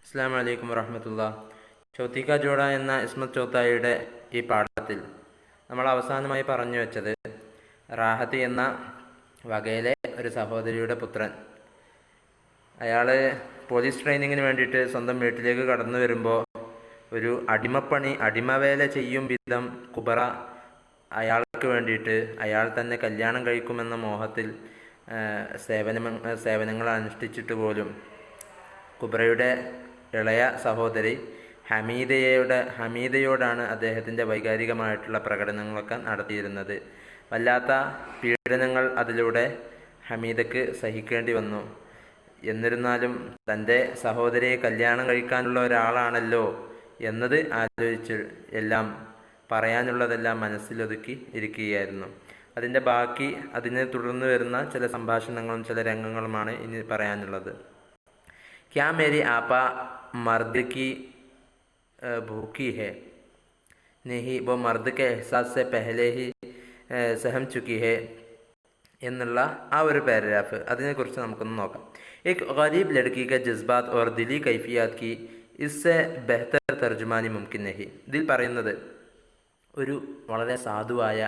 അസ്സാം വലൈക്കും വറഹമത്തുള്ള. ചൗത്തിക്ക ജോഡ എന്ന ഇസ്മത് ചോത്തായിയുടെ ഈ പാഠത്തിൽ നമ്മൾ അവസാനമായി പറഞ്ഞു വെച്ചത് റാഹത്ത് എന്ന വകയിലെ ഒരു സഹോദരിയുടെ പുത്രൻ അയാൾ പോലീസ് ട്രെയിനിങ്ങിന് വേണ്ടിയിട്ട് സ്വന്തം വീട്ടിലേക്ക് കടന്നു വരുമ്പോൾ ഒരു അടിമവേല ചെയ്യും വിധം കുബറ അയാൾക്ക് വേണ്ടിയിട്ട് അയാൾ തന്നെ കല്യാണം കഴിക്കുമെന്ന മോഹത്തിൽ സേവനങ്ങൾ അനുഷ്ഠിച്ചിട്ട് പോലും കുബറയുടെ ഇളയ സഹോദരി ഹമീദയോടാണ് അദ്ദേഹത്തിൻ്റെ വൈകാരികമായിട്ടുള്ള പ്രകടനങ്ങളൊക്കെ നടത്തിയിരുന്നത്. വല്ലാത്ത പീഡനങ്ങൾ അതിലൂടെ ഹമീദക്ക് സഹിക്കേണ്ടി വന്നു. എന്നിരുന്നാലും തൻ്റെ സഹോദരിയെ കല്യാണം കഴിക്കാനുള്ള ഒരാളാണല്ലോ എന്നത് ആലോചിച്ച് എല്ലാം പറയാനുള്ളതെല്ലാം മനസ്സിലൊതുക്കി ഇരിക്കുകയായിരുന്നു. അതിൻ്റെ ബാക്കി അതിനെ തുടർന്ന് വരുന്ന ചില സംഭാഷണങ്ങളും ചില രംഗങ്ങളുമാണ് ഇനി പറയാനുള്ളത്. क्या मेरी आपा मर्द की भूखी है? नहीं, वो मर्द के एहसास से पहले ही सहम चुकी है എന്നുള്ള ആ ഒരു പാരഗ്രാഫ്, അതിനെക്കുറിച്ച് നമുക്കൊന്ന് നോക്കാം. एक गरीब लड़की के जज्बात और दिली कैफियत की इससे बेहतर तर्जुमानी मुमकिन नहीं. ഇതിൽ പറയുന്നത് ഒരു വളരെ സാധുവായ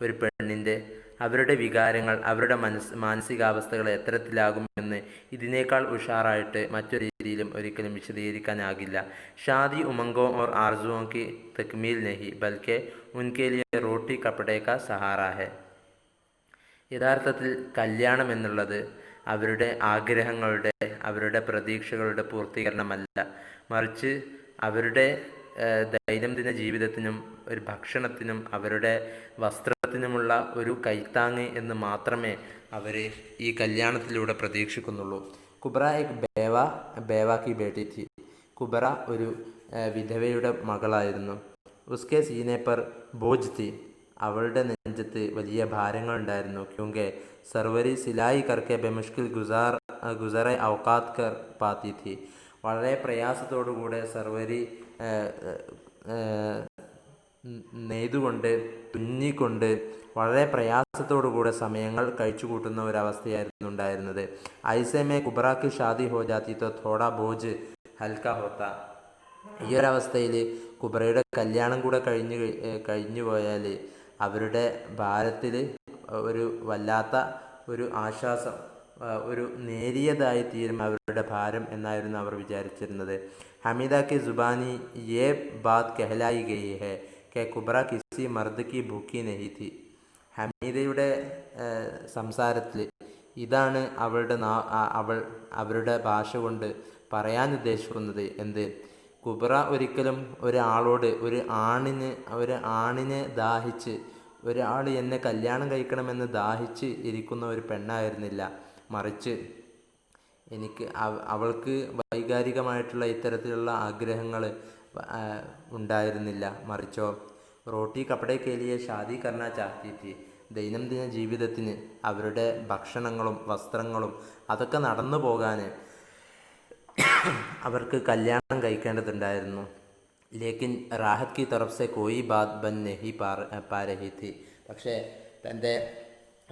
ഒരു പെണ്ണിൻ്റെ അവരുടെ വികാരങ്ങൾ, അവരുടെ മാനസികാവസ്ഥകൾ എത്തരത്തിലാകുമെന്ന് ഇതിനേക്കാൾ ഉഷാറായിട്ട് മറ്റൊരു രീതിയിലും ഒരിക്കലും വിശദീകരിക്കാനാകില്ല. ഷാദി ഉമംഗോ ഓർ ആർസുओं की तकमील नहीं बल्कि उनके लिए रोटी कपड़े का सहारा है. യഥാർത്ഥത്തിൽ കല്യാണം എന്നുള്ളത് അവരുടെ ആഗ്രഹങ്ങളുടെ, അവരുടെ പ്രതീക്ഷകളുടെ പൂർത്തീകരണമല്ല, മറിച്ച് അവരുടെ ദൈനംദിന ജീവിതത്തിനും ഒരു ഭക്ഷണത്തിനും അവരുടെ വസ്ത്രത്തിനുമുള്ള ഒരു കൈത്താങ്ങ് എന്ന് മാത്രമേ അവർ ഈ കല്യാണത്തിലൂടെ പ്രതീക്ഷിക്കുന്നുള്ളൂ. കുബ്ര എക് ബേവ കി ബേട്ടി ഥി. കുബ്ര ഒരു വിധവയുടെ മകളായിരുന്നു. ഉസ്കെ സീനെ പർ ബോജ് ഥി. അവളുടെ നെഞ്ചത്ത് വലിയ ഭാരങ്ങളുണ്ടായിരുന്നു. ക്യോങ്കെ സർവരി സിലായി കർക്കെ ബെമുഷ്കിൽ ഗുസറെ ഔക്കാത്ത് കർ പാത്തി ഥി. വളരെ പ്രയാസത്തോടുകൂടെ സർവരി നെയ്തുകൊണ്ട് തുന്നിക്കൊണ്ട് വളരെ പ്രയാസത്തോടുകൂടെ സമയങ്ങൾ കഴിച്ചു കൂട്ടുന്ന ഒരവസ്ഥയായിരുന്നു ഉണ്ടായിരുന്നത്. ഐസമേ കുബ്രാക്ക് ഷാദി ഹോ ജാത്തി തോ തോടാ ബോജ് ഹൽക്ക ഹോത്ത. ഈ ഒരവസ്ഥയിൽ കുബ്രയുടെ കല്യാണം കൂടെ കഴിഞ്ഞു പോയാൽ അവരുടെ ഭാരത്തിൽ ഒരു വല്ലാത്ത ഒരു ആശ്വാസം, ഒരു നേരിയതായി തീരും അവരുടെ ഭാരം എന്നായിരുന്നു അവർ വിചാരിച്ചിരുന്നത്. ഹമീദ കി ജുബാനി യേ ബാത് കഹലായി ഗയി ഹെ കെ കുബ്ര കിസി മർദ് കി ഭൂക്കി നഹി ഥി. ഹമീദയുടെ സംസാരത്തിൽ ഇതാണ് അവരുടെ ഭാഷ കൊണ്ട് പറയാൻ ഉദ്ദേശിക്കുന്നത്. എന്ത്? കുബ്ര ഒരിക്കലും ഒരാളോട്, ഒരു ആണിനെ ദാഹിച്ച്, ഒരാൾ എന്നെ കല്യാണം കഴിക്കണമെന്ന് ദാഹിച്ച് ഇരിക്കുന്ന ഒരു പെണ്ണായിരുന്നില്ല, മറിച്ച് അവൾക്ക് വൈകാരികമായിട്ടുള്ള ഇത്തരത്തിലുള്ള ആഗ്രഹങ്ങൾ ഉണ്ടായിരുന്നില്ല. മറിച്ചോ റോട്ടി കപ്പടേ കേലിയെ ഷാദി കർണ ചാഹത്തി ഥി. ദൈനംദിന ജീവിതത്തിന് അവരുടെ ഭക്ഷണങ്ങളും വസ്ത്രങ്ങളും അതൊക്കെ നടന്നു പോകാൻ അവർക്ക് കല്യാണം കഴിക്കേണ്ടതുണ്ടായിരുന്നു. ലേക്കിൻ റാഹത്ത് കി തറഫ് സെ കോയി ബാത് ബൻ നഹി പാ രഹി ഥി. പക്ഷേ തൻ്റെ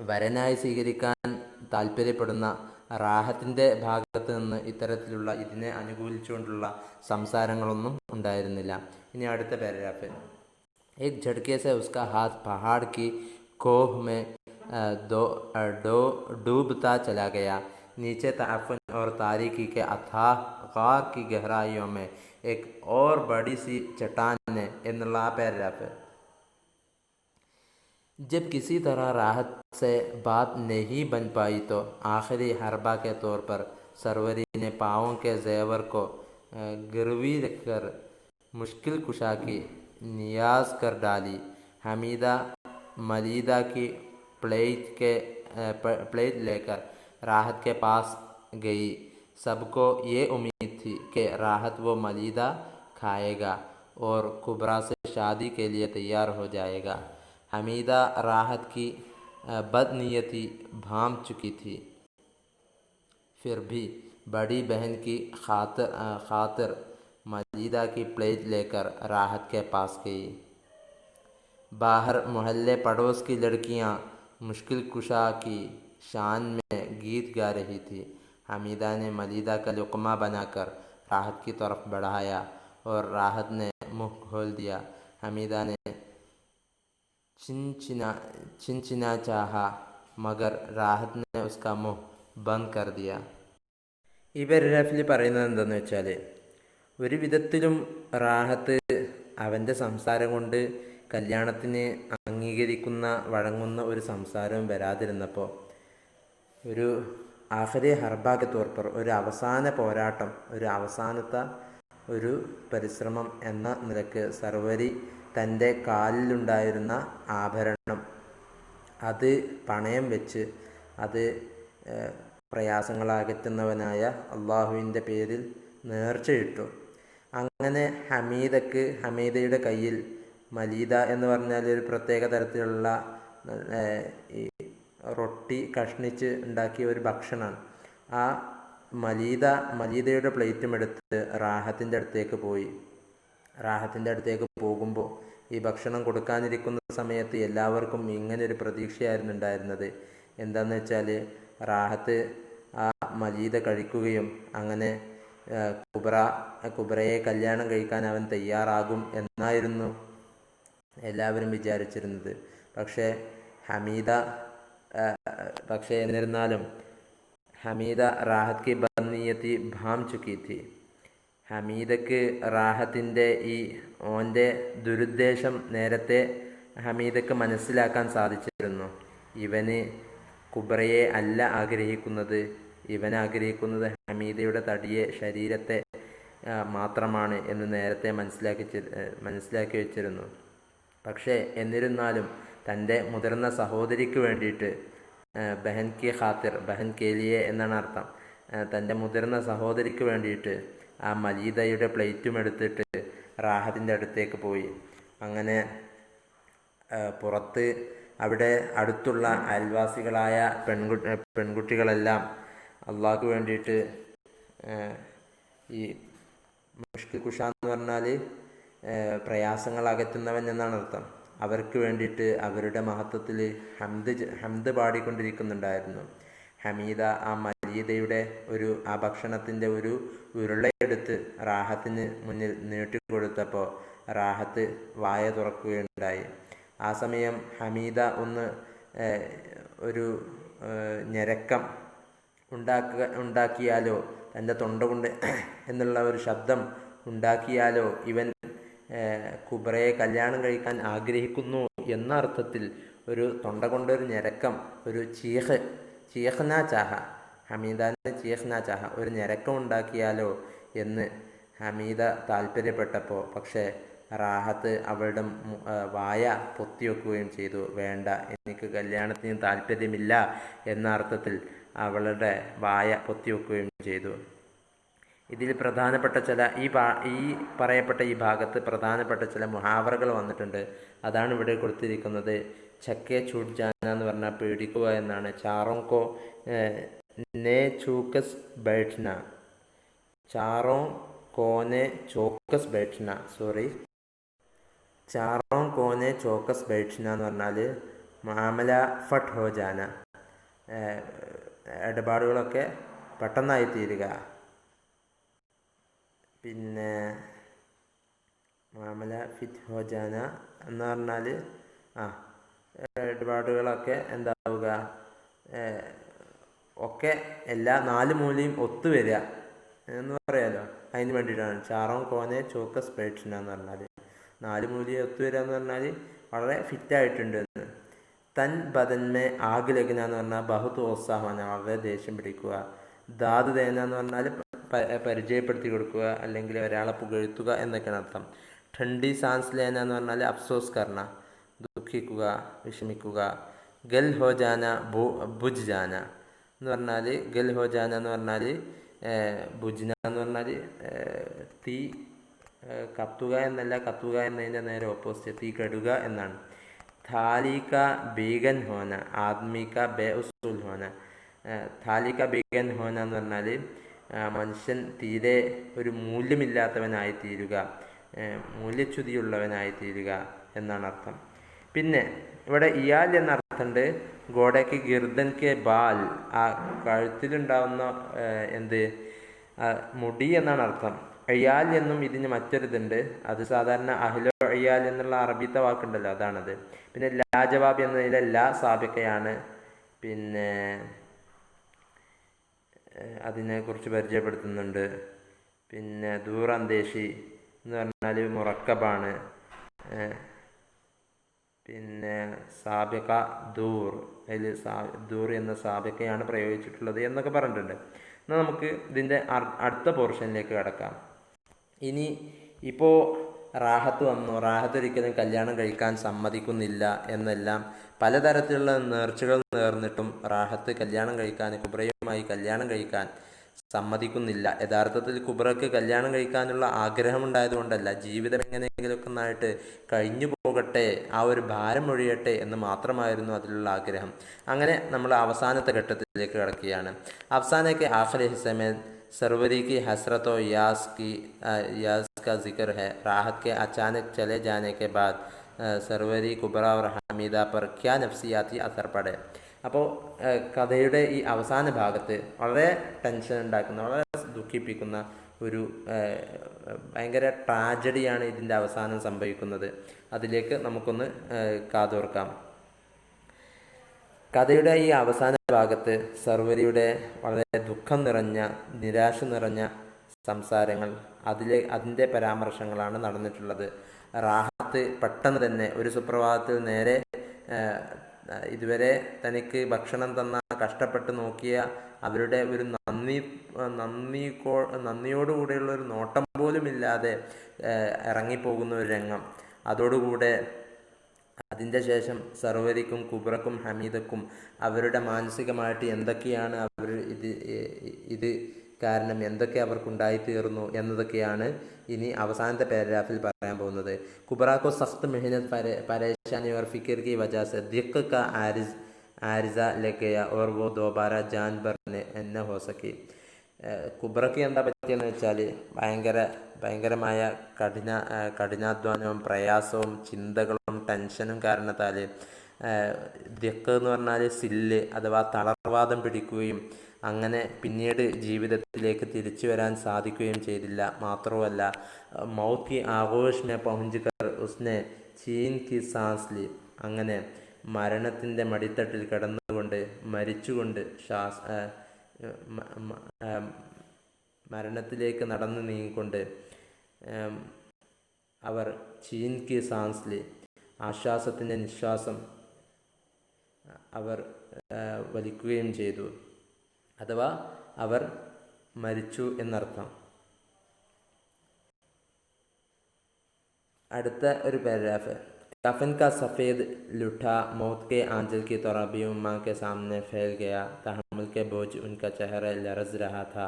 വരനായി സ്വീകരിക്കാൻ താല്പര്യപ്പെടുന്ന റാഹത്തിൻ്റെ ഭാഗത്ത് നിന്ന് ഇത്തരത്തിലുള്ള ഇതിനെ അനുകൂലിച്ചുകൊണ്ടുള്ള സംസാരങ്ങളൊന്നും ഉണ്ടായിരുന്നില്ല. ഇനി അടുത്ത പാരഗ്രാഫ്. एक झटके से उसका हाथ पहाड़ की कोह में डूबता चला गया. नीचे ताफन और तारीकी के अथाह गार की गहराइयों में एक और बड़ी सी चट्टान ने എന്നുള്ള ആ പാരഗ്രാഫ്. जब किसी तरह राहत से बात नहीं बन पाई तो आखिरी हरबा के तौर पर सरवरी ने पाँवों के जेवर को गिरवी रखकर मुश्किल कुशा की नियाज कर डाली. हमीदा मलीदा की प्लेट लेकर राहत के पास गई. सबको ये उम्मीद थी कि राहत वो मलीदा खाएगा और कुब्रा से शादी के लिए तैयार हो जाएगा. हमीदा राहत की बदनीयती भांप चुकी थी. फिर भी बड़ी बहन की खातिर मलीदा की प्लेट लेकर राहत के पास गई. बाहर मोहल्ले पड़ोस की लड़कियां मुश्किल कुशा की शान में गीत गा रही थी. हमीदा ने मलीदा का लुक़मा बनाकर राहत की तरफ बढ़ाया और राहत ने मुँह खोल दिया। हमीदा ने चिनचिना चाहा मगर राहत ने उसका मुँह बंद कर दिया. ഈ പാരഗ്രാഫിൽ പറയുന്നത് എന്താണെന്ന് വെച്ചാൽ, ഒരു വിധത്തിലും റാഹത്ത് അവൻ്റെ സംസാരം കൊണ്ട് കല്യാണത്തിന് അംഗീകരിക്കുന്ന വഴങ്ങുന്ന ഒരു സംസാരവും വരാതിരുന്നപ്പോൾ ഒരു ആഖിരി ഹർബാക്ക് തോർപ്പർ, ഒരു അവസാന പോരാട്ടം, ഒരു അവസാനത്തെ ഒരു പരിശ്രമം എന്ന നിലക്ക് സർവരി തൻ്റെ കാലിലുണ്ടായിരുന്ന ആഭരണം അത് പണയം വെച്ച് അത് പ്രയാസങ്ങളകറ്റുന്നവനായ അള്ളാഹുവിൻ്റെ പേരിൽ നേർച്ചയിട്ടു. അങ്ങനെ ഹമീദയുടെ കയ്യിൽ മലീദ എന്ന് പറഞ്ഞാൽ ഒരു പ്രത്യേക തരത്തിലുള്ള ഈ റൊട്ടി കഷ്ണിച്ച് ഉണ്ടാക്കിയ ഒരു ഭക്ഷണമാണ്. ആ മലീദയുടെ പ്ലേറ്റും എടുത്ത് റാഹത്തിൻ്റെ അടുത്തേക്ക് പോയി. റാഹത്തിൻ്റെ അടുത്തേക്ക് പോകുമ്പോൾ ഈ ഭക്ഷണം കൊടുക്കാനിരിക്കുന്ന സമയത്ത് എല്ലാവർക്കും ഇങ്ങനൊരു പ്രതീക്ഷയായിരുന്നു ഉണ്ടായിരുന്നത്. എന്താണെന്ന് വെച്ചാൽ, റാഹത്ത് ആ മലീദ കഴിക്കുകയും അങ്ങനെ കുബ്രയെ കല്യാണം കഴിക്കാൻ അവൻ തയ്യാറാകും എന്നായിരുന്നു എല്ലാവരും വിചാരിച്ചിരുന്നത്. പക്ഷേ എന്നിരുന്നാലും ഹമീദ റാഹത്ത് കി ബദ്നിയത്തി ഭാം ചുക്കി തി. ഹമീദക്ക് റാഹത്തിൻ്റെ ഓൻ്റെ ദുരുദ്ദേശം നേരത്തെ ഹമീദക്ക് മനസ്സിലാക്കാൻ സാധിച്ചിരുന്നു. ഇവന് കുബ്രയെ അല്ല ആഗ്രഹിക്കുന്നത്, ഇവൻ ആഗ്രഹിക്കുന്നത് ഹമീദയുടെ ശരീരത്തെ മാത്രമാണ് എന്ന് നേരത്തെ മനസ്സിലാക്കി വെച്ചിരുന്നു. പക്ഷേ എന്നിരുന്നാലും തൻ്റെ മുതിർന്ന സഹോദരിക്ക് വേണ്ടിയിട്ട്, ബഹൻ കി ഖാത്തിർ, ബഹൻ കേലിയെ എന്നാണ് അർത്ഥം, തൻ്റെ മുതിർന്ന സഹോദരിക്ക് വേണ്ടിയിട്ട് ആ മലീദയുടെ പ്ലേറ്റും എടുത്തിട്ട് റാഹത്തിൻ്റെ അടുത്തേക്ക് പോയി. അങ്ങനെ പുറത്ത് അവിടെ അടുത്തുള്ള അയൽവാസികളായ പെൺകുട്ടികളെല്ലാം അള്ളാഹ്ക്ക് വേണ്ടിയിട്ട്, ഈ മുഷ്കിൽ കുഷ എന്ന് പറഞ്ഞാൽ പ്രയാസങ്ങൾ അകറ്റുന്നവൻ എന്നാണ് അർത്ഥം, അവർക്ക് വേണ്ടിയിട്ട് അവരുടെ മഹത്വത്തിൽ ഹംദ് പാടിക്കൊണ്ടിരിക്കുന്നുണ്ടായിരുന്നു. ഹമീദ ആ മലീദയുടെ ആ ഭക്ഷണത്തിൻ്റെ ഒരു ഉരുളയെടുത്ത് റാഹത്തിന് മുന്നിൽ നീട്ടിക്കൊടുത്തപ്പോൾ റാഹത്ത് വായ തുറക്കുകയുണ്ടായി. ആ സമയം ഹമീദ ഒരു ഞരക്കം ഉണ്ടാക്കിയാലോ, തൻ്റെ തൊണ്ട കൊണ്ട് എന്നുള്ള ഒരു ശബ്ദം ഉണ്ടാക്കിയാലോ ഇവൻ കുബ്രയെ കല്യാണം കഴിക്കാൻ ആഗ്രഹിക്കുന്നു എന്ന അർത്ഥത്തിൽ ഒരു തൊണ്ട കൊണ്ടൊരു ഞരക്കം, ഒരു ചീഹ്ന ചാഹ, ഹമീദാൻ്റെ ചീഹ്ന ചാഹ, ഒരു ഞരക്കം ഉണ്ടാക്കിയാലോ എന്ന് ഹമീദ താല്പര്യപ്പെട്ടപ്പോൾ പക്ഷേ റാഹത്ത് അവളുടെ വായ പൊത്തിവെക്കുകയും ചെയ്തു. വേണ്ട, എനിക്ക് കല്യാണത്തിന് താല്പര്യമില്ല എന്ന അർത്ഥത്തിൽ അവളുടെ വായ പൊത്തിവെക്കുകയും ചെയ്തു. ഇതിൽ പ്രധാനപ്പെട്ട ഈ പറയപ്പെട്ട ഈ ഭാഗത്ത് പ്രധാനപ്പെട്ട ചില മുഹാവറകൾ വന്നിട്ടുണ്ട്. അതാണ് ഇവിടെ കൊടുത്തിരിക്കുന്നത്. ചക്കെ ചൂട്ട് ജാന എന്ന് പറഞ്ഞാൽ പേടിക്കുക എന്നാണ്. ചാറോങ്കോ നെ ചൂക്കസ് ബൈഠ്ന, ചാറോ കോനെ ചോക്കസ് ബൈഠ്ന, ചാറോം കോനെ ചോക്കസ് ബൈഠ്ന എന്ന് പറഞ്ഞാൽ മാമല ഫട്ട് ഹോ ജാന, ഇടപാടുകളൊക്കെ പെട്ടെന്നായി തീരുക. പിന്നെ മാമല ഫിറ്റ് ഹോ ജാന എന്ന് പറഞ്ഞാൽ ഇടപാടുകളൊക്കെ എന്താവുക, ഒക്കെ എല്ലാ 4 മൂലയും ഒത്തുവരിക എന്ന് പറയാലോ. അതിന് വേണ്ടിയിട്ടാണ് ചാറോം കോനെ ചോക്കസ് ബൈഠ്ന എന്ന് പറഞ്ഞാൽ 4 മൂലയും ഒത്തുവരിക എന്ന് പറഞ്ഞാൽ വളരെ ഫിറ്റായിട്ടുണ്ട് എന്ന്. തൻ ബദന്മേ ആഗ് ലഗ്ന എന്ന് പറഞ്ഞാൽ ബഹുത്ത് ഉത്സാഹന, വളരെ ദേഷ്യം പിടിക്കുക. ദാദ് ദേന എന്ന് പറഞ്ഞാൽ പരിചയപ്പെടുത്തി കൊടുക്കുക, അല്ലെങ്കിൽ ഒരാളെ പുകഴ്ത്തുക എന്നൊക്കെയാണ് അർത്ഥം. ഠണ്ഡി സാൻസ് ലേന എന്ന് പറഞ്ഞാൽ അഫ്സോസ് കർണ, ദുഃഖിക്കുക, വിഷമിക്കുക. ഗൽ ഹോ ജാന ബുജ് ജാന എന്ന് പറഞ്ഞാൽ, ഗൽ ഹോ ജാന എന്ന് പറഞ്ഞാൽ ബുജ്ന എന്ന് പറഞ്ഞാൽ തീ കത്തുക എന്നല്ല, കത്തുക എന്നതിൻ്റെ നേരെ ഓപ്പോസിറ്റ് തീ കെടുക എന്നാണ്. थाली का बेगन होना, आदमी का बेउसूल होना. थाली का बेगन होना എന്ന് പറഞ്ഞാൽ മനുഷ്യൻ തീരെ ഒരു മൂല്യമില്ലാത്തവനായി തീരുക, മൂല്യച്യുതിയുള്ളവനായി തീരുക എന്നാണ് അർത്ഥം. പിന്നെ ഇവിടെ ഇയാൽ എന്ന അർത്ഥമുണ്ട്. ഗോഡയ്ക്ക് ഗിർദൻ കെ ബാൽ, ആ കഴുത്തിലുണ്ടാവുന്ന മുടി എന്നാണ് അർത്ഥം. അയ്യാൽ എന്നും ഇതിന് മറ്റൊരിതുണ്ട്. അത് സാധാരണ അഹ്ലോ അയ്യാൽ എന്നുള്ള അറബിത്തെ വാക്കുണ്ടല്ലോ, അതാണത്. പിന്നെ ലാജവാബ് എന്നതിലെ ലാ സാബിക്കയാണ്. പിന്നെ അതിനെക്കുറിച്ച് പരിചയപ്പെടുത്തുന്നുണ്ട്. പിന്നെ ദൂർ അന്തേഷി എന്ന് പറഞ്ഞാൽ മുറക്കബാണ്. പിന്നെ സാബിക ദൂർ, അതിൽ ദൂർ എന്ന സാബിക്കയാണ് പ്രയോഗിച്ചിട്ടുള്ളത് എന്നൊക്കെ പറഞ്ഞിട്ടുണ്ട്. എന്നാൽ നമുക്ക് ഇതിൻ്റെ അടുത്ത പോർഷനിലേക്ക് കിടക്കാം. ഇനി ഇപ്പോൾ റാഹത്ത് വന്നു, റാഹത്ത് ഒരിക്കലും കല്യാണം കഴിക്കാൻ സമ്മതിക്കുന്നില്ല എന്നെല്ലാം പലതരത്തിലുള്ള നേർച്ചകൾ നേർന്നിട്ടും റാഹത്ത് കല്യാണം കഴിക്കാൻ, കുബ്രയുമായി കല്യാണം കഴിക്കാൻ സമ്മതിക്കുന്നില്ല. യഥാർത്ഥത്തിൽ കുബ്രക്ക് കല്യാണം കഴിക്കാനുള്ള ആഗ്രഹമുണ്ടായതുകൊണ്ടല്ല, ജീവിതം എങ്ങനെയെങ്കിലുമൊക്കെ ഒന്നായിട്ട് കഴിഞ്ഞു പോകട്ടെ, ആ ഒരു ഭാരം ഒഴിയട്ടെ എന്ന് മാത്രമായിരുന്നു അതിലുള്ള ആഗ്രഹം. അങ്ങനെ നമ്മൾ അവസാനത്തെ ഘട്ടത്തിലേക്ക് കിടക്കുകയാണ്. അവസാനಕ್ಕೆ आखिरी हिस्से में सरवरी की हसरत और यास का जिक्र है. राहत के अचानक चले जाने के बाद सरवरी कुबरा और हमीदा पर क्या नफ्सियाती असर पड़े. അപ്പോൾ കഥയുടെ ഈ അവസാന ഭാഗത്ത് വളരെ ടെൻഷൻ ഉണ്ടാക്കുന്ന, വളരെ ദുഃഖിപ്പിക്കുന്ന ഒരു ഭയങ്കര ട്രാജഡിയാണ് ഇതിൻ്റെ അവസാനം സംഭവിക്കുന്നത്. അതിലേക്ക് നമുക്കൊന്ന് കാതോർക്കാം. കഥയുടെ ഈ അവസാന ഭാഗത്ത് സർവരിയുടെ വളരെ ദുഃഖം നിറഞ്ഞ, നിരാശ നിറഞ്ഞ സംസാരങ്ങൾ, അതിൻ്റെ പരാമർശങ്ങളാണ് നടന്നിട്ടുള്ളത്. റാഹത്ത് പെട്ടെന്ന് തന്നെ ഒരു സുപ്രഭാതത്തിൽ നേരെ ഇതുവരെ തനിക്ക് ഭക്ഷണം തന്ന, കഷ്ടപ്പെട്ട് നോക്കിയ അവരുടെ ഒരു നന്ദിയോടുകൂടെയുള്ള ഒരു നോട്ടം പോലും ഇല്ലാതെ ഇറങ്ങിപ്പോകുന്ന ഒരു രംഗം. അതോടുകൂടെ അതിൻ്റെ ശേഷം സർവരിക്കും കുബ്രക്കും ഹമീദക്കും അവരുടെ മാനസികമായിട്ട് എന്തൊക്കെയാണ് ഇത് കാരണം എന്തൊക്കെ അവർക്കുണ്ടായിത്തീർന്നു എന്നതൊക്കെയാണ് ഇനി അവസാനത്തെ പാരഗ്രാഫിൽ പറയാൻ പോകുന്നത്. കുബ്രാക്കോ സഖ്ത് മെഹനത് പരേശാനി और फिक्र की वजह से दिक्क का आरिजा लग गया और वो दोबारा जान भरने न हो सकी. കുബ്രക്ക് എന്താ പറ്റിയെന്ന് വെച്ചാൽ ഭയങ്കരമായ കഠിനാധ്വാനവും പ്രയാസവും ചിന്തകളും ടെൻഷനും കാരണത്താൽ ദിക്ക് എന്ന് പറഞ്ഞാൽ സില്ല് അഥവാ തളർവാദം പിടിക്കുകയും അങ്ങനെ പിന്നീട് ജീവിതത്തിലേക്ക് തിരിച്ചു വരാൻ സാധിക്കുകയും ചെയ്തില്ല. മാത്രവുമല്ല, മൗത്ത് കി ആഘോഷ് മേ പഹുഞ്ച് കർ ഉസ്നെ ചീൻ കി സാൻസ് ലി, അങ്ങനെ മരണത്തിൻ്റെ മടിത്തട്ടിൽ കിടന്നുകൊണ്ട് മരിച്ചുകൊണ്ട് മരണത്തിലേക്ക് നടന്നു നീങ്ങിക്കൊണ്ട് അവർ ചീൻ കി സാൻസ് ലി, ആശ്വാസത്തിൻ്റെ നിശ്വാസം അവർ വലിക്കുകയും ചെയ്തു, അഥവാ അവർ മരിച്ചു എന്നർത്ഥം. അടുത്ത ഒരു പാരഗ്രാഫ്. कफन का सफ़ेद लुठा मौत के आंचल की तरह बेउम्मा के सामने फैल गया. तहम्मुल के बोझ उनका चेहरा लरज़ रहा था.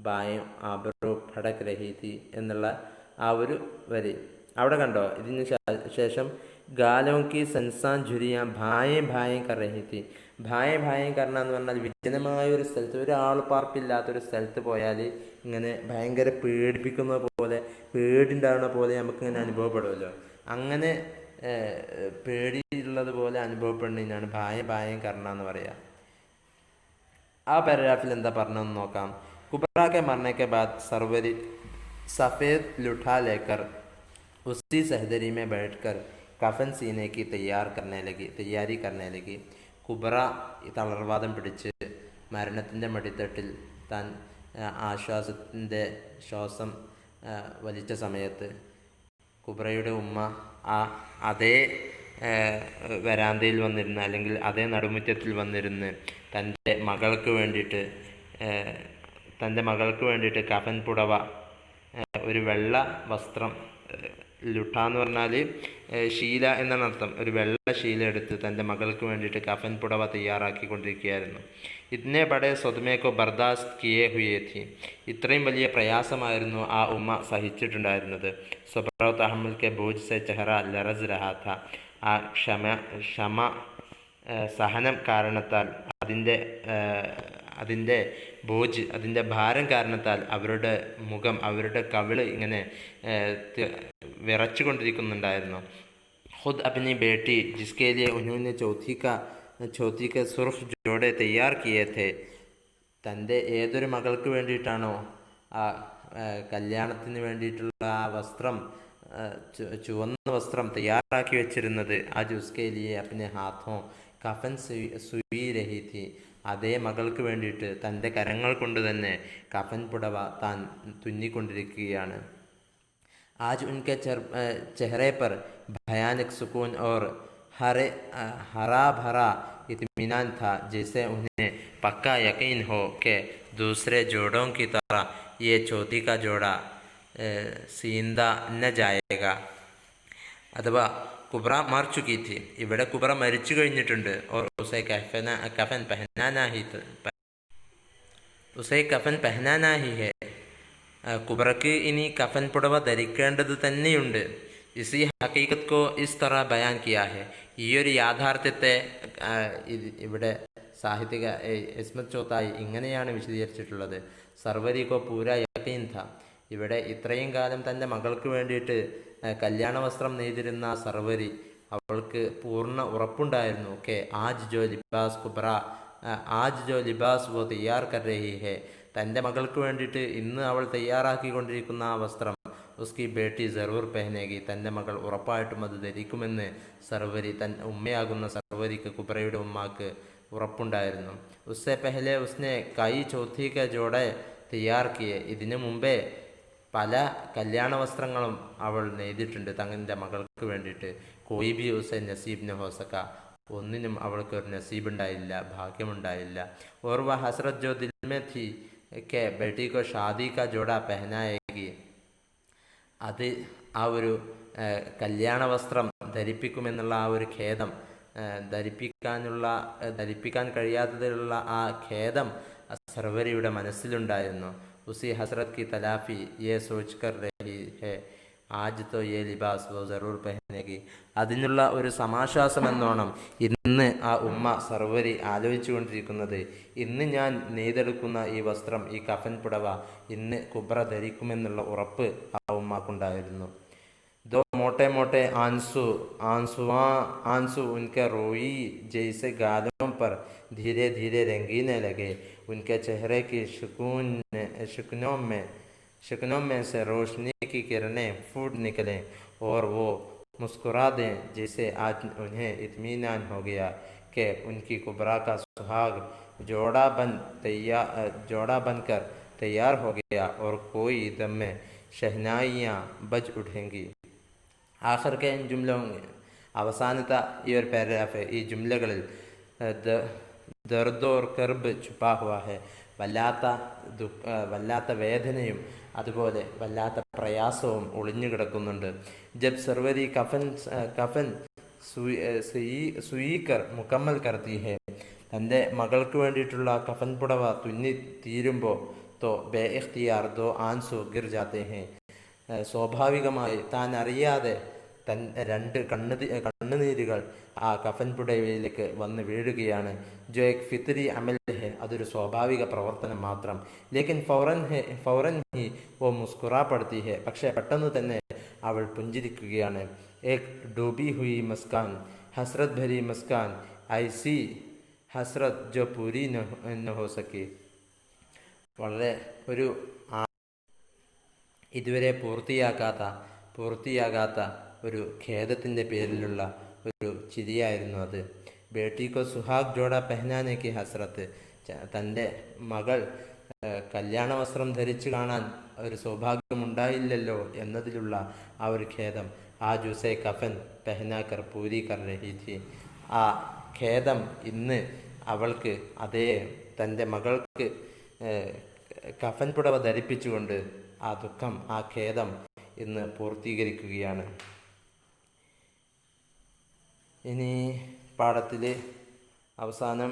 बाएं आबरू फड़क रही थी എന്നുള്ള ആ ഒരു വരി അവിടെ കണ്ടോ. ഇതിന് ശേഷം ഗാലോം കി സൻസാൻ ഝുരിയാൻ ഭായം ഭായം കർ രഹി തി. ഭായം ഭായം കർണ എന്ന് പറഞ്ഞാൽ വിജനമായ ഒരു സ്ഥലത്ത്, ഒരാൾ പാർപ്പില്ലാത്തൊരു സ്ഥലത്ത് പോയാൽ ഇങ്ങനെ ഭയങ്കര പേടിപ്പിക്കുന്ന പോലെ, പേടിണ്ടാകുന്ന പോലെ നമുക്കിങ്ങനെ അനുഭവപ്പെടുമല്ലോ. അങ്ങനെ പേടിയുള്ളതുപോലെ അനുഭവപ്പെടുന്നതിനാണ് ഭായം കർണ എന്ന് പറയുക. ആ പാരഗ്രാഫിൽ എന്താ പറഞ്ഞതെന്ന് നോക്കാം. कुबरा के मरने के बाद सरवरी सफ़ेद लुठा लेकर उसी सहदरी में बैठकर कफन सीने की तैयारी करने लगी. കുബ്ര തളർവാദം പിടിച്ച് മരണത്തിൻ്റെ മടിത്തട്ടിൽ താൻ ആശ്വാസത്തിൻ്റെ ശ്വാസം വലിച്ച സമയത്ത് കുബ്രയുടെ ഉമ്മ അതേ വരാന്തയിൽ വന്നിരുന്ന്, അല്ലെങ്കിൽ അതേ നടുമുറ്റത്തിൽ വന്നിരുന്ന് തൻ്റെ മകൾക്ക് വേണ്ടിയിട്ട് കഫൻ പുടവ, ഒരു വെള്ള വസ്ത്രം, ലുട്ട എന്ന് പറഞ്ഞാൽ ശീല എന്നാണ് അർത്ഥം, ഒരു വെള്ള ശീല എടുത്ത് തൻ്റെ മകൾക്ക് വേണ്ടിയിട്ട് കഫൻ പുടവ തയ്യാറാക്കിക്കൊണ്ടിരിക്കുകയായിരുന്നു. ഇതിനെ ബഡേ സ്വദ്മേക്കോ ബർദാസ്ത് കിയേ ഹുയേ ഥി. ഇത്രയും വലിയ പ്രയാസമായിരുന്നു ആ ഉമ്മ സഹിച്ചിട്ടുണ്ടായിരുന്നത്. സ്വബ്രൗ തഹമ്മുൽ കെ ബോജ് സെ ചെഹറ ലറസ് രഹാ ഥ. ആ സഹനം കാരണത്താൽ, അതിൻ്റെ ബോജ്, അതിൻ്റെ ഭാരം കാരണത്താൽ അവരുടെ മുഖം, അവരുടെ കവിള് ഇങ്ങനെ വിറച്ചു കൊണ്ടിരിക്കുന്നുണ്ടായിരുന്നു. ഖുദ് അപ്നി ബേട്ടി ജിസ്കെ ലിയെ ഉन्होंने ചോത്തി के സുർഖ് ജോഡെ തയ്യാർ കിയേ थे. തൻ്റെ ഏതൊരു മകൾക്ക് വേണ്ടിയിട്ടാണോ ആ കല്യാണത്തിന് വേണ്ടിയിട്ടുള്ള ആ വസ്ത്രം, ചുവന്ന വസ്ത്രം തയ്യാറാക്കി വെച്ചിരുന്നത്. ആജ് ഉസ്കെ ലിയെ അപ്നെ ഹാഥോ കഫൻ സുയി രഹി ഥി. അതേ മകൾക്ക് വേണ്ടിയിട്ട് തൻ്റെ കരങ്ങൾ കൊണ്ട് തന്നെ കഫൻ പുടവ താൻ തുന്നിക്കൊണ്ടിരിക്കുകയാണ്. आज उनके चेहरे पर भयानक सुकून और हरा भरा इत्मीनान था, जैसे उन्हें पक्का यकीन हो कि दूसरे जोड़ों की तरह ये चौथी का जोड़ा सींदा न जाएगा. अथवा कुबरा मर चुकी थी. ഇവിടെ കുബ്ര മരിച്ചു കഴിഞ്ഞിട്ടുണ്ട്. और उसे कफन पहनाना ही है. കുബ്രക്ക് ഇനി കഫൻ പുടവ ധരിക്കേണ്ടത് തന്നെയുണ്ട്. ഇസി ഹക്കീക്കത്ത് കോ ഇസ് തറ ബയാൻ കിയാ ഹെ. ഈ ഒരു യാഥാർത്ഥ്യത്തെ ഇവിടെ സാഹിത്യക ഇസ്മത് ചോത്തായി ഇങ്ങനെയാണ് വിശദീകരിച്ചിട്ടുള്ളത്. സർവരി കോ പൂര യഖീൻ ഥ. ഇവിടെ ഇത്രയും കാലം തൻ്റെ മകൾക്ക് വേണ്ടിയിട്ട് കല്യാണ വസ്ത്രം നെയ്തിരുന്ന സർവരി, അവൾക്ക് പൂർണ്ണ ഉറപ്പുണ്ടായിരുന്നു. കെ ആജ് ജോ ലിബാസ് വോ തയ്യാർ കർ രഹി ഹെ. തൻ്റെ മകൾക്ക് വേണ്ടിയിട്ട് ഇന്ന് അവൾ തയ്യാറാക്കിക്കൊണ്ടിരിക്കുന്ന ആ വസ്ത്രം ഉസ്കി ബേട്ടി ജറൂർ പെഹനേഗി. തൻ്റെ മകൾ ഉറപ്പായിട്ടും അത് ധരിക്കുമെന്ന് സർവരി, ഉമ്മയാകുന്ന സർവരിക്ക്, കുബ്രയുടെ ഉമ്മാക്ക് ഉറപ്പുണ്ടായിരുന്നു. ഉസ്സെ പെഹലെ ഉസ്നെ കൈ ചോത്തി ക ജോഡെ തയ്യാർ കിയെ. ഇതിനു മുമ്പേ പല കല്യാണ വസ്ത്രങ്ങളും അവൾ നെയ്തിട്ടുണ്ട് തങ്ങളുടെ മകൾക്ക് വേണ്ടിയിട്ട്. കോയി ബി ഉസ്സെ നസീബ് ന ഹോസക്ക. ഒന്നിനും അവൾക്ക് ഒരു നസീബുണ്ടായില്ല, ഭാഗ്യമുണ്ടായില്ല. ഓർ വ ഹസ്രത് ജോ ദിൽ മേ ഥി കെ ബേട്ടി കോ ഷാദി കാ ജോഡ പെഹനായേഗി. അത് ആ ഒരു കല്യാണ വസ്ത്രം ധരിപ്പിക്കുമെന്നുള്ള ആ ഒരു ഖേദം, ധരിപ്പിക്കാൻ കഴിയാത്തതിലുള്ള ആ ഖേദം സർവരിയുടെ മനസ്സിലുണ്ടായിരുന്നു. ഉസി ഹസ്രത് കി തലാഫി യേ സോച്ച് കർ രഹി ഹെ ആജ് തോ യേ ലിബാസ് വോ ജറൂർ പെഹനേഗി. അതിനുള്ള ഒരു സമാശ്വാസം എന്നോണം ഇന്ന് ആ ഉമ്മ സർവരി ആലോചിച്ചു കൊണ്ടിരിക്കുന്നത്, ഇന്ന് ഞാൻ നെയ്തെടുക്കുന്ന ഈ വസ്ത്രം, ഈ കഫൻ പുടവ ഇന്ന് കുബ്ര ധരിക്കുമെന്നുള്ള ഉറപ്പ് ആ ഉമ്മാക്കുണ്ടായിരുന്നു. दो मोटे मोटे आंसू उनके रोई जैसे गालों पर धीरे धीरे रेंगने लगे. उनके चेहरे की शकुनों में से रोशनी की किरणें फूट निकलें और वो मुस्कुरा दें, जैसे आज उन्हें इत्मीनान हो गया कि उनकी कुबरा का सुहाग जोड़ा बनकर तैयार हो गया और कोई दम में शहनाइयाँ बज उठेंगी. ആഖിർ കെ ജുംല, അവസാനത്തെ ഈ ഒരു പാരഗ്രാഫ്, ഈ ജുംലകളിൽ ദർദ് ഓർ കർബ് ഛുപാ ഹുവാ ഹെ. വല്ലാത്ത വേദനയും അതുപോലെ വല്ലാത്ത പ്രയാസവും ഒളിഞ്ഞു കിടക്കുന്നുണ്ട്. ജബ് സർവരി കഫൻ സുയീകർ മുക്കമ്മൽ കർത്തി ഹെ. തൻ്റെ മകൾക്ക് വേണ്ടിയിട്ടുള്ള കഫൻ പുടവ തുന്നി തീരുമ്പോൾ തോ ബേ ഇഖ്തിയാർ ദോ ആൻസു ഗിർ ജാത്തെ ഹെ. സ്വാഭാവികമായി താൻ അറിയാതെ രണ്ട് കണ്ണുനീരുകൾ ആ കഫൻ പുടവയിലേക്ക് വന്ന് വീഴുകയാണ്. ജോ എക് ഫിത്രി അമൽ ഹെ. അതൊരു സ്വാഭാവിക പ്രവർത്തനം മാത്രം. ലേക്കിൻ ഫൗറൻ ഹി വോ മുസ്കുറാ പടുത്തി ഹെ. പക്ഷേ പെട്ടെന്ന് തന്നെ അവൾ പുഞ്ചിരിക്കുകയാണ്. ഏക് ഡൂബി ഹുയി മസ്കാൻ ഹസ്രത് ഭരി മസ്കാൻ ഐസി ഹസ്രത് ജോ പൂരി ന ഹോ സക്കി. വളരെ ഒരു ഇതുവരെ പൂർത്തിയാകാത്ത ഒരു ഖേദത്തിൻ്റെ പേരിലുള്ള ഒരു ചിരിയായിരുന്നു അത്. ബേട്ടിക്കോ സുഹാഗ് ജോഡ പെഹനാനേക്ക് ഹസ്രത്ത്. തൻ്റെ മകൾ കല്യാണ വസ്ത്രം ധരിച്ചു കാണാൻ ഒരു സൗഭാഗ്യമുണ്ടായില്ലല്ലോ എന്നതിലുള്ള ആ ഒരു ഖേദം. ആ ജുസെ കഫൻ പെഹനാക്കർ പൂരി കർ രഹി ഥി. ആ ഖേദം ഇന്ന് അവൾക്ക്, അതേ തൻ്റെ മകൾക്ക് കഫൻ പുടവ ധരിപ്പിച്ചുകൊണ്ട് ആ ദുഃഖം, ആ ഖേദം ഇന്ന് പൂർത്തീകരിക്കുകയാണ്. ഇനി പാഠത്തിൽ അവസാനം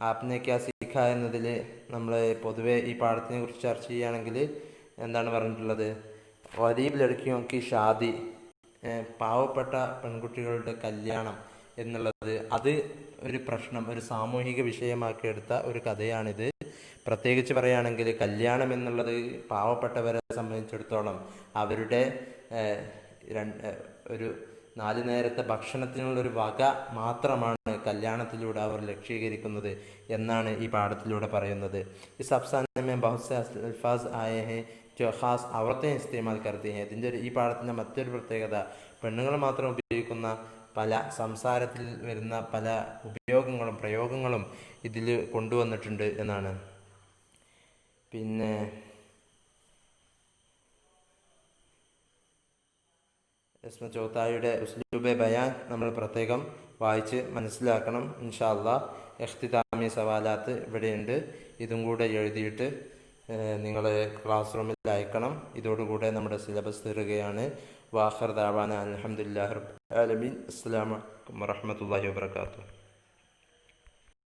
ആപ്നെ ക്യാ സീഖ എന്നതിൽ നമ്മൾ പൊതുവെ ഈ പാഠത്തിനെ കുറിച്ച് ചർച്ച ചെയ്യുകയാണെങ്കിൽ എന്താണ് പറഞ്ഞിട്ടുള്ളത്? ഗരീബ് ലഡ്കിയോ കി ഷാദി, പാവപ്പെട്ട പെൺകുട്ടികളുടെ കല്യാണം എന്നുള്ളത് അത് ഒരു പ്രശ്നം, ഒരു സാമൂഹിക വിഷയമാക്കി എടുത്ത ഒരു കഥയാണിത്. പ്രത്യേകിച്ച് പറയുകയാണെങ്കിൽ കല്യാണം എന്നുള്ളത് പാവപ്പെട്ടവരെ സംബന്ധിച്ചിടത്തോളം അവരുടെ ഒരു 4 നേരത്തെ ഭക്ഷണത്തിനുള്ളൊരു വക മാത്രമാണ് കല്യാണത്തിലൂടെ അവർ ലക്ഷീകരിക്കുന്നത് എന്നാണ് ഈ പാഠത്തിലൂടെ പറയുന്നത്. ഇസ് അഫ്സാനെ മേ ബഹുത് സെ അൽഫാസ് ആയേ ഹെ ജോ ഖാസ് ഔറത്തെ ഇസ്തേമാൽ കർത്തി ഹെ. ഈ പാഠത്തിൻ്റെ മറ്റൊരു പ്രത്യേകത പെണ്ണുങ്ങൾ മാത്രം ഉപയോഗിക്കുന്ന പല സംസാരത്തിൽ വരുന്ന പല ഉപയോഗങ്ങളും പ്രയോഗങ്ങളും ഇതിൽ കൊണ്ടുവന്നിട്ടുണ്ട് എന്നാണ്. പിന്നെ ഇസ്മ ചോത്തായുടെ ഉസ്ലൂബെ ബയാൻ നമ്മൾ പ്രത്യേകം വായിച്ച് മനസ്സിലാക്കണം. ഇൻഷാ അല്ലാഹ് ഇഖ്തിതാമി സവാലാത്ത് ഇവിടെയുണ്ട്. ഇതും കൂടെ എഴുതിയിട്ട് നിങ്ങൾ ക്ലാസ് റൂമിൽ അയക്കണം. ഇതോടുകൂടെ നമ്മുടെ സിലബസ് തീരുകയാണ്. വാഖിർ ദഅവാന അൽഹംദുലില്ലാഹി റബ്ബിൽ ആലമീൻ. അസ്സലാമു അലൈക്കും വറഹ്മത്തുള്ളാഹി വബറകാതുഹു.